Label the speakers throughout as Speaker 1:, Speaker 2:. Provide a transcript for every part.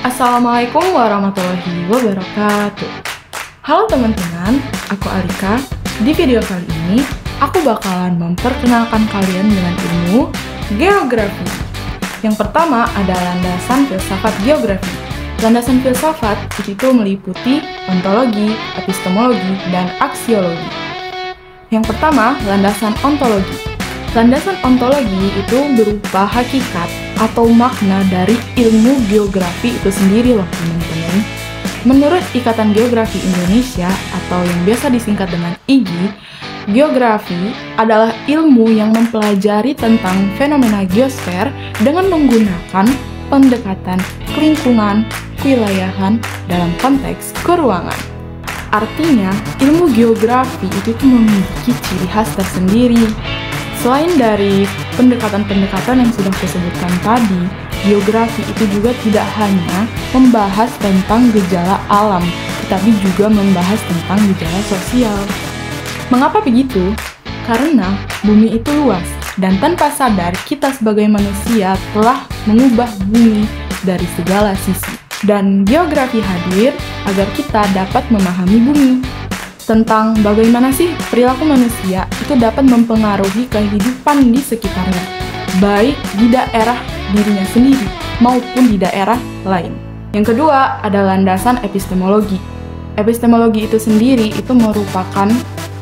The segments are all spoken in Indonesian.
Speaker 1: Assalamualaikum warahmatullahi wabarakatuh. Halo teman-teman, aku Alika. Di video kali ini, aku bakalan memperkenalkan kalian dengan ilmu geografi. Yang pertama ada landasan filsafat geografi. Landasan filsafat itu meliputi ontologi, epistemologi, dan aksiologi. Yang pertama, landasan ontologi. Landasan ontologi itu berupa hakikat atau makna dari ilmu geografi itu sendiri loh teman-teman. Menurut Ikatan Geografi Indonesia atau yang biasa disingkat dengan IGI, geografi adalah ilmu yang mempelajari tentang fenomena geosfer dengan menggunakan pendekatan kelingkungan, kewilayahan dalam konteks keruangan. Artinya, ilmu geografi itu memiliki ciri khas tersendiri. Selain dari pendekatan-pendekatan yang sudah disebutkan tadi, geografi itu juga tidak hanya membahas tentang gejala alam, tetapi juga membahas tentang gejala sosial. Mengapa begitu? Karena bumi itu luas, dan tanpa sadar kita sebagai manusia telah mengubah bumi dari segala sisi. Dan geografi hadir agar kita dapat memahami bumi. Tentang bagaimana sih perilaku manusia itu dapat mempengaruhi kehidupan di sekitarnya, baik di daerah dirinya sendiri maupun di daerah lain. Yang kedua ada landasan epistemologi. Epistemologi itu sendiri itu merupakan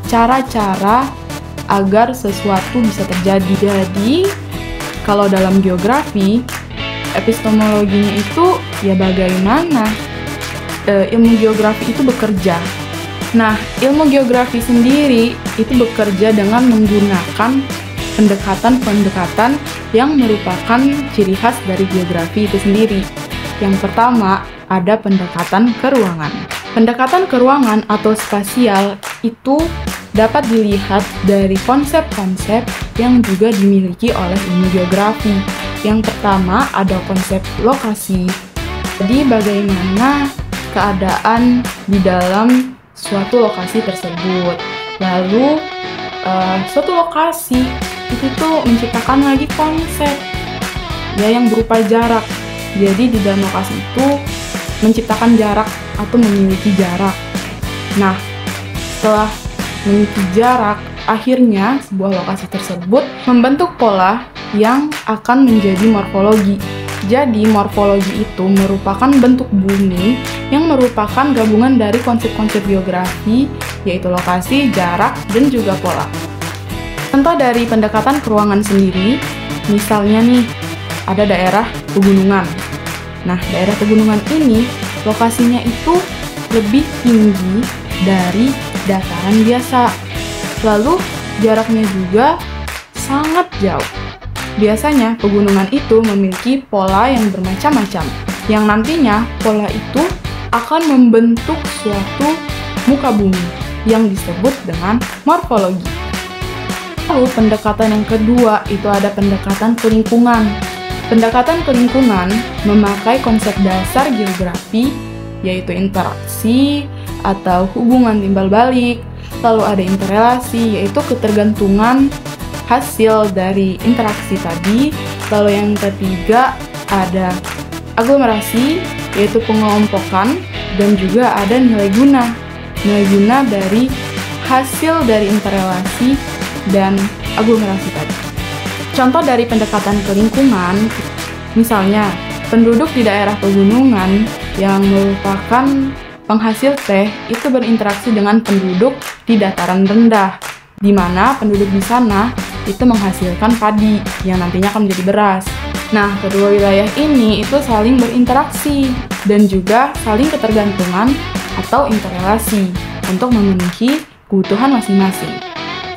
Speaker 1: cara-cara agar sesuatu bisa terjadi. Jadi, kalau dalam geografi, epistemologinya itu ya bagaimana ilmu geografi itu bekerja. Nah, ilmu geografi sendiri itu bekerja dengan menggunakan pendekatan-pendekatan yang merupakan ciri khas dari geografi itu sendiri. Yang pertama, ada pendekatan keruangan. Pendekatan keruangan atau spasial itu dapat dilihat dari konsep-konsep yang juga dimiliki oleh ilmu geografi. Yang pertama, ada konsep lokasi. Jadi, bagaimana keadaan di dalam suatu lokasi tersebut. Lalu suatu lokasi itu tuh menciptakan lagi konsep ya yang berupa jarak. Jadi di dalam lokasi itu menciptakan jarak atau memiliki jarak. Nah, setelah memiliki jarak, akhirnya sebuah lokasi tersebut membentuk pola yang akan menjadi morfologi. Jadi, morfologi itu merupakan bentuk bumi yang merupakan gabungan dari konsep-konsep geografi, yaitu lokasi, jarak, dan juga pola. Contoh dari pendekatan keruangan sendiri, misalnya nih, ada daerah pegunungan. Nah, daerah pegunungan ini, lokasinya itu lebih tinggi dari dataran biasa. Lalu, jaraknya juga sangat jauh. Biasanya, pegunungan itu memiliki pola yang bermacam-macam, yang nantinya pola itu akan membentuk suatu muka bumi yang disebut dengan morfologi. Lalu, pendekatan yang kedua itu ada pendekatan kelingkungan. Pendekatan kelingkungan memakai konsep dasar geografi, yaitu interaksi atau hubungan timbal balik. Lalu ada interrelasi, yaitu ketergantungan hasil dari interaksi tadi. Lalu yang ketiga ada aglomerasi, yaitu pengelompokan, dan juga ada nilai guna. Nilai guna dari hasil dari interrelasi dan aglomerasi tadi. Contoh dari pendekatan kelingkungan, misalnya penduduk di daerah pegunungan yang merupakan penghasil teh itu berinteraksi dengan penduduk di dataran rendah, di mana penduduk di sana itu menghasilkan padi yang nantinya akan menjadi beras. Nah, kedua wilayah ini itu saling berinteraksi dan juga saling ketergantungan atau interrelasi untuk memenuhi kebutuhan masing-masing.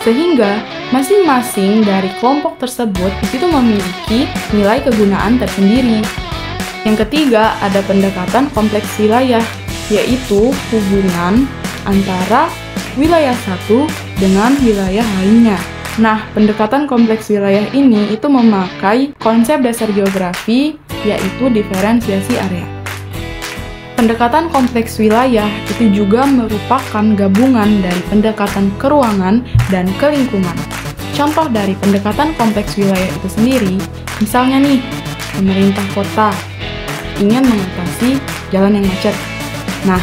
Speaker 1: Sehingga masing-masing dari kelompok tersebut itu memiliki nilai kegunaan tersendiri. Yang ketiga, ada pendekatan kompleks wilayah, yaitu hubungan antara wilayah satu dengan wilayah lainnya. Nah, pendekatan kompleks wilayah ini itu memakai konsep dasar geografi, yaitu diferensiasi area. Pendekatan kompleks wilayah itu juga merupakan gabungan dari pendekatan keruangan dan kelingkungan. Contoh dari pendekatan kompleks wilayah itu sendiri, misalnya nih, pemerintah kota ingin mengatasi mengatasi jalan yang macet. Nah,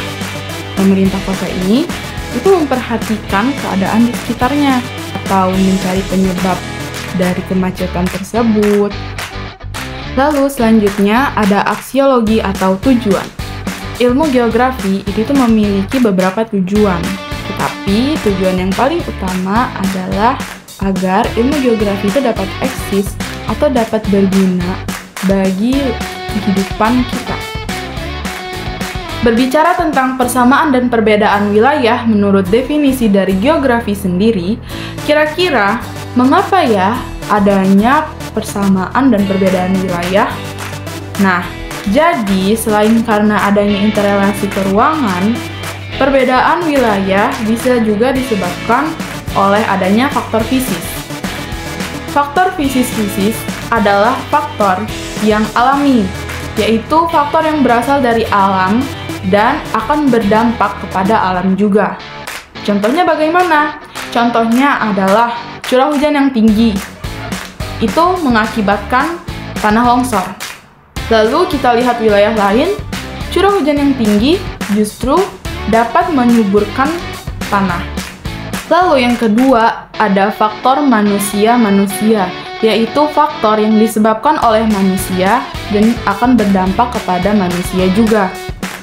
Speaker 1: pemerintah kota ini itu memperhatikan keadaan di sekitarnya atau mencari penyebab dari kemacetan tersebut. Lalu selanjutnya ada aksiologi atau tujuan. Ilmu geografi itu memiliki beberapa tujuan, tetapi tujuan yang paling utama adalah agar ilmu geografi itu dapat eksis atau dapat berguna bagi kehidupan kita. Berbicara tentang persamaan dan perbedaan wilayah menurut definisi dari geografi sendiri, kira-kira mengapa ya adanya persamaan dan perbedaan wilayah? Nah, jadi selain karena adanya interrelasi keruangan, perbedaan wilayah bisa juga disebabkan oleh adanya faktor fisis. Faktor fisis adalah faktor yang alami, yaitu faktor yang berasal dari alam dan akan berdampak kepada alam juga. Contohnya bagaimana? Contohnya adalah curah hujan yang tinggi. Itu mengakibatkan tanah longsor. Lalu kita lihat wilayah lain, curah hujan yang tinggi justru dapat menyuburkan tanah. Lalu yang kedua, ada faktor manusia-manusia, yaitu faktor yang disebabkan oleh manusia dan akan berdampak kepada manusia juga.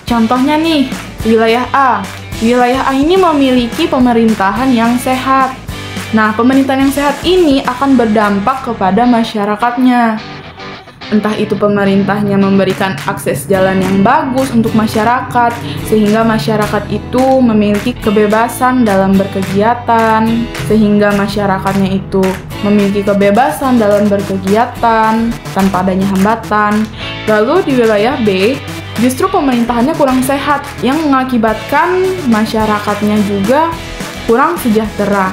Speaker 1: Contohnya nih, wilayah A. Wilayah A ini memiliki pemerintahan yang sehat. Nah, pemerintahan yang sehat ini akan berdampak kepada masyarakatnya. Entah itu pemerintahnya memberikan akses jalan yang bagus untuk masyarakat, sehingga masyarakat itu memiliki kebebasan dalam berkegiatan, sehingga masyarakatnya itu memiliki kebebasan dalam berkegiatan tanpa adanya hambatan. Lalu di wilayah B, justru pemerintahannya kurang sehat, yang mengakibatkan masyarakatnya juga kurang sejahtera.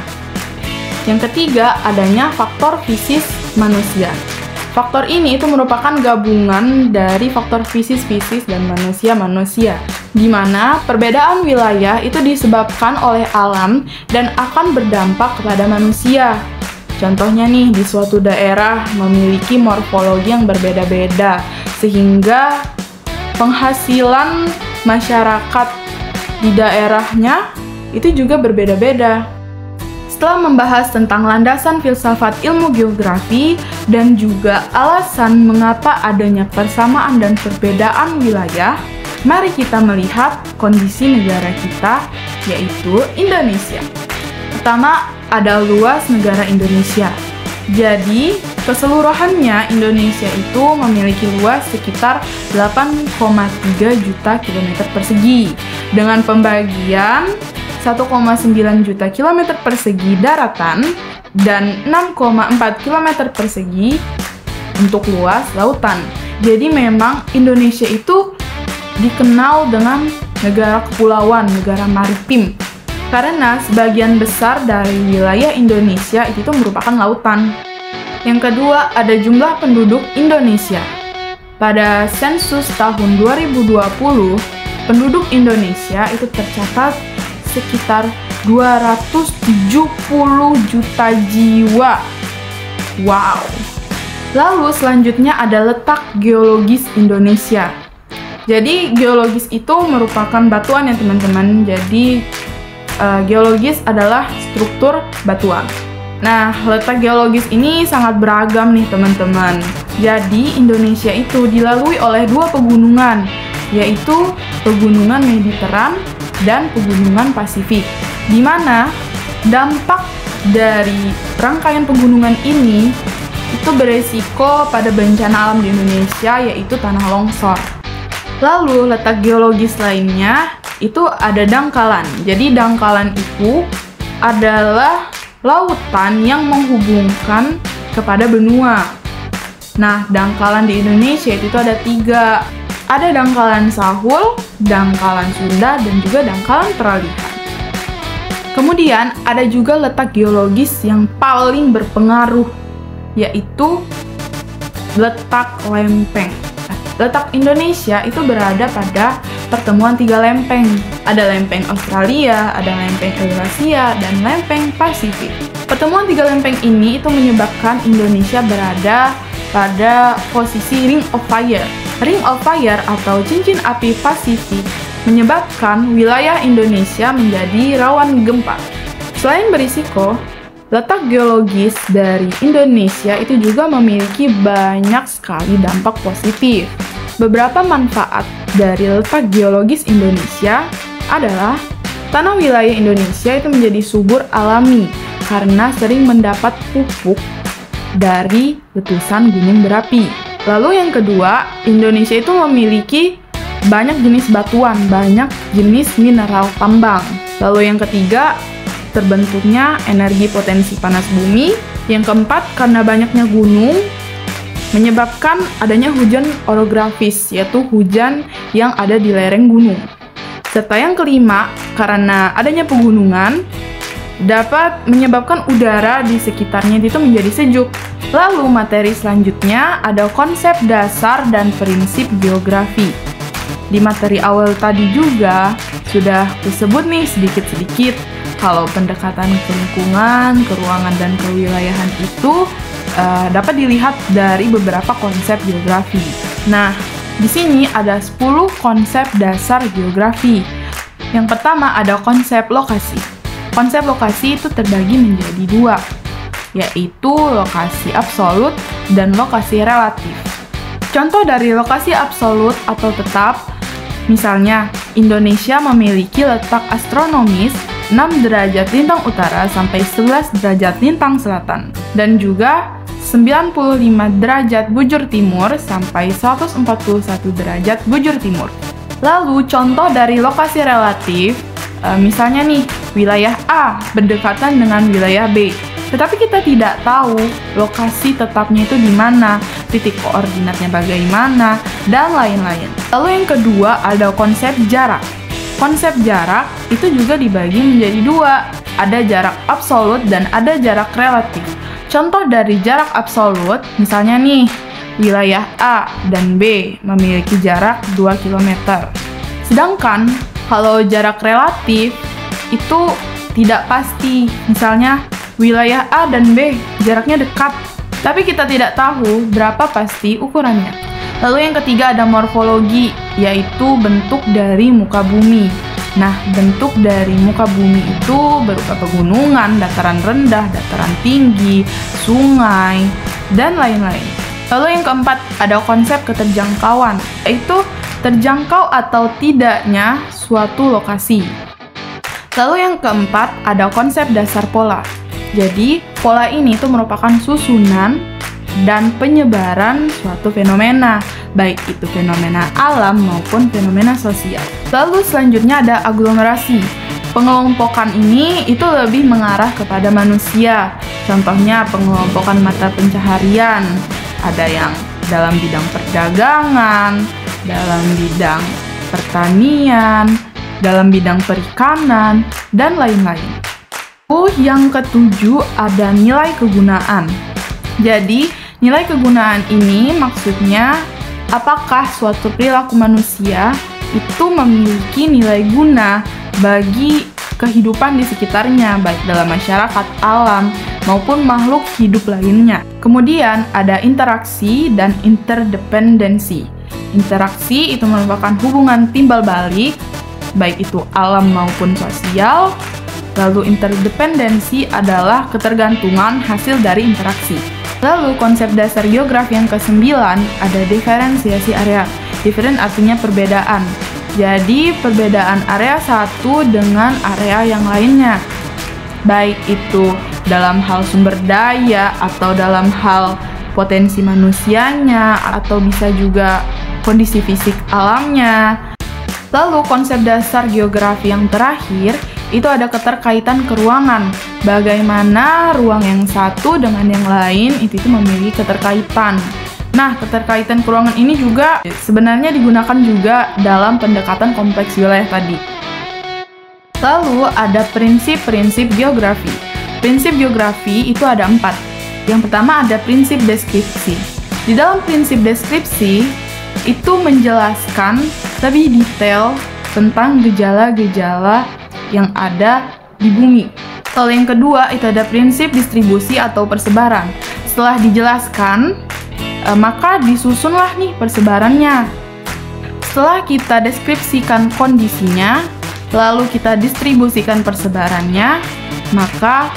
Speaker 1: Yang ketiga, adanya faktor fisis manusia. Faktor ini itu merupakan gabungan dari faktor fisis dan manusia-manusia, di mana perbedaan wilayah itu disebabkan oleh alam dan akan berdampak kepada manusia. Contohnya nih, di suatu daerah memiliki morfologi yang berbeda-beda, sehingga penghasilan masyarakat di daerahnya itu juga berbeda-beda. Setelah membahas tentang landasan filsafat ilmu geografi dan juga alasan mengapa adanya persamaan dan perbedaan wilayah, mari kita melihat kondisi negara kita, yaitu Indonesia. Pertama, ada luas negara Indonesia. Jadi, keseluruhannya Indonesia itu memiliki luas sekitar 8,3 juta kilometer persegi, dengan pembagian 1,9 juta kilometer persegi daratan dan 6,4 kilometer persegi untuk luas lautan. Jadi memang Indonesia itu dikenal dengan negara kepulauan, negara maritim, karena sebagian besar dari wilayah Indonesia itu merupakan lautan. Yang kedua, ada jumlah penduduk Indonesia. Pada sensus tahun 2020, penduduk Indonesia itu tercatat sekitar 270 juta jiwa. Wow. Lalu selanjutnya ada letak geologis Indonesia. Jadi geologis itu merupakan batuan ya teman-teman. Jadi geologis adalah struktur batuan. Nah, letak geologis ini sangat beragam nih teman-teman. Jadi Indonesia itu dilalui oleh dua pegunungan, yaitu pegunungan Mediteran dan pegunungan Pasifik, di mana dampak dari rangkaian pegunungan ini itu beresiko pada bencana alam di Indonesia, yaitu tanah longsor. Lalu letak geologis lainnya itu ada dangkalan. Jadi dangkalan itu adalah lautan yang menghubungkan kepada benua. Nah, dangkalan di Indonesia itu ada 3. Ada dangkalan Sahul, dangkalan Sunda, dan juga dangkalan Peralihan. Kemudian ada juga letak geologis yang paling berpengaruh, yaitu letak lempeng. Letak Indonesia itu berada pada pertemuan 3 lempeng. Ada lempeng Australia, ada lempeng Eurasia, dan lempeng Pasifik. Pertemuan 3 lempeng ini itu menyebabkan Indonesia berada pada posisi Ring of Fire. Ring of Fire atau cincin api Pasifik menyebabkan wilayah Indonesia menjadi rawan gempa. Selain berisiko, letak geologis dari Indonesia itu juga memiliki banyak sekali dampak positif. Beberapa manfaat dari letak geologis Indonesia adalah tanah wilayah Indonesia itu menjadi subur alami karena sering mendapat pupuk dari letusan gunung berapi. Lalu yang kedua, Indonesia itu memiliki banyak jenis batuan, banyak jenis mineral tambang. Lalu yang ketiga, terbentuknya energi potensi panas bumi. Yang keempat, karena banyaknya gunung, menyebabkan adanya hujan orografis, yaitu hujan yang ada di lereng gunung. Serta yang kelima, karena adanya pegunungan, dapat menyebabkan udara di sekitarnya itu menjadi sejuk. Lalu materi selanjutnya ada konsep dasar dan prinsip geografi. Di materi awal tadi juga sudah disebut nih sedikit-sedikit kalau pendekatan ke lingkungan, ke ruangan, dan kewilayahan itu dapat dilihat dari beberapa konsep geografi. Nah, di sini ada 10 konsep dasar geografi. Yang pertama ada konsep lokasi. Konsep lokasi itu terbagi menjadi dua, yaitu lokasi absolut dan lokasi relatif. Contoh dari lokasi absolut atau tetap, misalnya Indonesia memiliki letak astronomis 6 derajat lintang utara sampai 11 derajat lintang selatan, dan juga 95 derajat bujur timur sampai 141 derajat bujur timur. Lalu contoh dari lokasi relatif, misalnya nih, wilayah A berdekatan dengan wilayah B, tetapi kita tidak tahu lokasi tetapnya itu di mana, titik koordinatnya bagaimana, dan lain-lain. Lalu yang kedua ada konsep jarak. Konsep jarak itu juga dibagi menjadi dua, ada jarak absolut dan ada jarak relatif. Contoh dari jarak absolut, misalnya nih, wilayah A dan B memiliki jarak 2 km. Sedangkan kalau jarak relatif itu tidak pasti. Misalnya wilayah A dan B jaraknya dekat, tapi kita tidak tahu berapa pasti ukurannya. Lalu yang ketiga ada morfologi, yaitu bentuk dari muka bumi. Nah, bentuk dari muka bumi itu berupa pegunungan, dataran rendah, dataran tinggi, sungai, dan lain-lain. Lalu yang keempat ada konsep keterjangkauan, yaitu terjangkau atau tidaknya suatu lokasi. Lalu yang keempat ada konsep dasar pola. Jadi, pola ini itu merupakan susunan dan penyebaran suatu fenomena, baik itu fenomena alam maupun fenomena sosial. Lalu selanjutnya ada aglomerasi. Pengelompokan ini itu lebih mengarah kepada manusia. Contohnya pengelompokan mata pencaharian. Ada yang dalam bidang perdagangan, dalam bidang pertanian, dalam bidang perikanan, dan lain-lain. Yang ketujuh ada nilai kegunaan. Jadi, nilai kegunaan ini maksudnya apakah suatu perilaku manusia itu memiliki nilai guna bagi kehidupan di sekitarnya, baik dalam masyarakat, alam, maupun makhluk hidup lainnya. Kemudian ada interaksi dan interdependensi. Interaksi itu merupakan hubungan timbal balik, baik itu alam maupun sosial. Lalu interdependensi adalah ketergantungan hasil dari interaksi. Lalu konsep dasar geografi yang ke-9 ada diferensiasi area. Different artinya perbedaan. Jadi perbedaan area satu dengan area yang lainnya. Baik itu dalam hal sumber daya atau dalam hal potensi manusianya atau bisa juga kondisi fisik alamnya. Lalu konsep dasar geografi yang terakhir itu ada keterkaitan keruangan. Bagaimana ruang yang satu dengan yang lain itu memiliki keterkaitan. Nah, keterkaitan keruangan ini juga sebenarnya digunakan juga dalam pendekatan kompleks wilayah tadi. Lalu ada prinsip-prinsip geografi. Prinsip geografi itu ada 4. Yang pertama ada prinsip deskripsi. Di dalam prinsip deskripsi itu menjelaskan lebih detail tentang gejala-gejala yang ada di bumi. Lalu yang kedua itu ada prinsip distribusi atau persebaran. Setelah dijelaskan maka disusunlah nih persebarannya. Setelah kita deskripsikan kondisinya, lalu kita distribusikan persebarannya, maka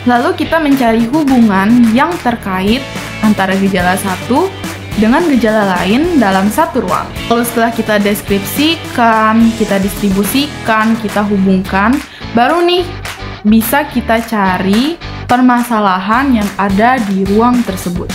Speaker 1: lalu kita mencari hubungan yang terkait antara gejala satu dengan gejala lain dalam satu ruang. Lalu setelah kita deskripsikan, kita distribusikan, kita hubungkan, baru nih bisa kita cari permasalahan yang ada di ruang tersebut.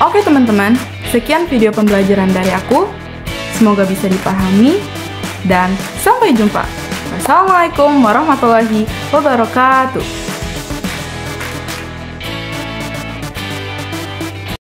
Speaker 1: Oke teman-teman, sekian video pembelajaran dari aku. Semoga bisa dipahami dan sampai jumpa. Wassalamualaikum warahmatullahi wabarakatuh.